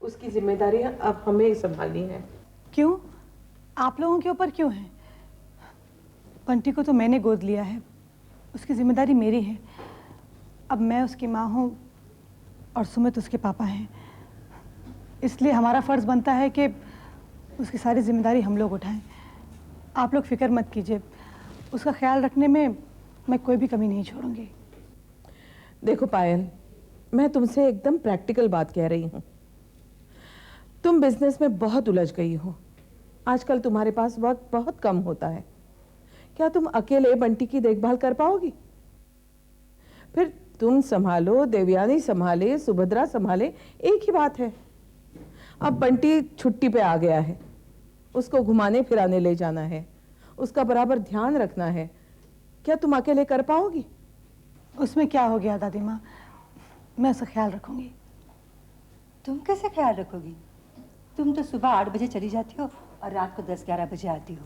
उसकी जिम्मेदारियां अब हमें ही संभालनी है। क्यों? आप लोगों के ऊपर क्यों है? बंटी को तो मैंने गोद लिया है, उसकी जिम्मेदारी मेरी है। अब मैं उसकी माँ हूँ और सुमित उसके पापा हैं, इसलिए हमारा फर्ज बनता है कि उसकी सारी जिम्मेदारी हम लोग उठाएं। आप लोग फिक्र मत कीजिए, उसका ख्याल रखने में मैं कोई भी कमी नहीं छोड़ूंगी। देखो पायल, मैं तुमसे एकदम प्रैक्टिकल बात कह रही हूँ। तुम बिजनेस में बहुत उलझ गई हो, आजकल तुम्हारे पास वक्त बहुत कम होता है। क्या तुम अकेले बंटी की देखभाल कर पाओगी? फिर तुम संभालो, देवयानी संभाले, सुभद्रा संभाले, एक ही बात है। अब बंटी छुट्टी पे आ गया है, उसको घुमाने फिराने ले जाना है, उसका बराबर ध्यान रखना है। क्या तुम अकेले कर पाओगी? उसमें क्या हो गया दादी माँ, मैं उसका ख्याल रखूंगी। तुम कैसे ख्याल रखोगी? तुम तो सुबह 8 बजे चली जाती हो और रात को 10-11 बजे आती हो।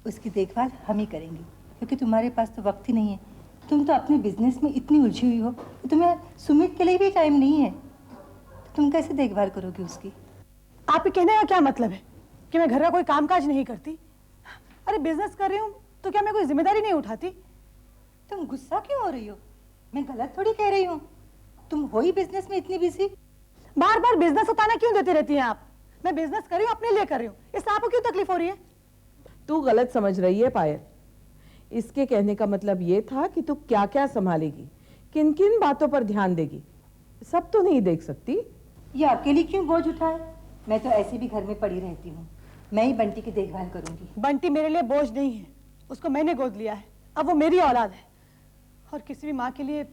उसकी देखभाल हम ही करेंगे, क्योंकि तुम्हारे पास तो वक्त ही नहीं है। तुम तो अपने बिजनेस में इतनी उलझी हुई हो कि तुम्हें सुमित के लिए भी टाइम नहीं है। तो तुम कैसे देखभाल करोगी उसकी? आपके कहने का क्या मतलब है कि मैं घर का कोई कामकाज नहीं करती? अरे बिजनेस कर रही हूँ तो क्या मैं कोई जिम्मेदारी नहीं उठाती? तुम गुस्सा क्यों हो रही हो? मैं गलत थोड़ी कह रही हूँ। तुम हो ही बिजनेस में इतनी बिजी। बार बार बिजनेस उताना क्यों देती रहती हैं आप? मैं बिजनेस कर रही हूँ, अपने लिए कर रही हूँ, इससे आपको क्यों तकलीफ हो रही है? तू गलत समझ रही है पायल। इसके कहने का मतलब ये था कि तू क्या क्या संभालेगी, किन किन बातों पर ध्यान देगी, सब तो नहीं देख सकती। ये अकेली क्यों बोझ उठाए? मैं तो ऐसे भी घर में पड़ी रहती हूँ। मैं ही बंटी की देखभाल करूंगी। बंटी मेरे लिए बोझ नहीं है, उसको मैंने गोद लिया है, अब वो मेरी औलाद है। और किसी भी माँ के लिए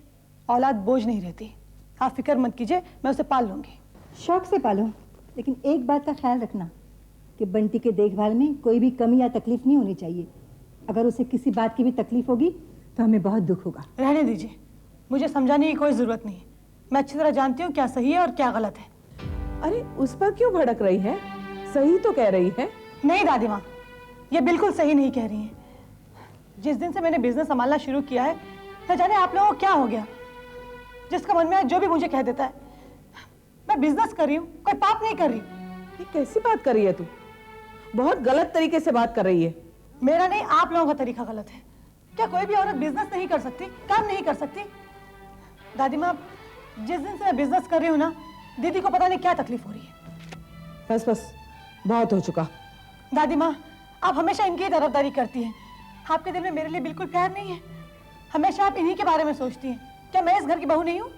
औलाद बोझ नहीं रहती। आप फिक्र मत कीजिए, मैं उसे पाल लूंगी। शौक से पालो, लेकिन एक बात का ख्याल रखना कि बंटी के देखभाल में कोई भी कमी या तकलीफ नहीं होनी चाहिए। अगर उसे किसी बात की भी तकलीफ होगी तो हमें बहुत दुख होगा। रहने दीजिए, मुझे समझाने की कोई जरूरत नहीं है। मैं अच्छी तरह जानती हूँ क्या सही है और क्या गलत है। अरे उस पर क्यों भड़क रही है? सही तो कह रही है। नहीं दादी माँ, ये बिल्कुल सही नहीं कह रही हैं। जिस दिन से मैंने बिजनेस संभालना शुरू किया है, न जाने आप लोगों को क्या हो गया, जिसका मन में है जो भी मुझे कह देता है। मैं बिजनेस कर रही हूँ, कोई पाप नहीं कर रही। ये कैसी बात कर रही है तू? बहुत गलत तरीके से बात कर रही है। मेरा नहीं, आप लोगों का तरीका गलत है। क्या कोई भी औरत बिजनेस नहीं कर सकती, काम नहीं कर सकती? दादी माँ, जिस दिन से मैं बिजनेस कर रही हूँ ना, दीदी को पता नहीं क्या तकलीफ हो रही है। बस बस, बहुत हो चुका। दादी माँ, आप हमेशा इनकी तरफदारी करती हैं। आपके दिल में मेरे लिए बिल्कुल प्यार नहीं है। हमेशा आप इन्हीं के बारे में सोचती हैं। क्या मैं इस घर की बहू नहीं हूँ?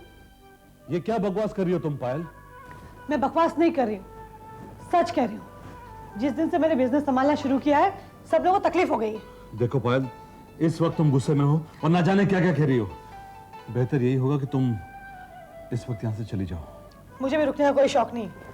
ये क्या बकवास कर रही हो तुम पायल? मैं बकवास नहीं कर रही हूँ, सच कह रही हूँ। जिस दिन से मैंने बिजनेस संभालना शुरू किया है, सब लोगों को तकलीफ हो गई है। देखो पायल, इस वक्त तुम गुस्से में हो और ना जाने क्या क्या कह रही हो। बेहतर यही होगा कि तुम इस वक्त यहाँ से चली जाओ। मुझे भी रुकने का कोई शौक नहीं है।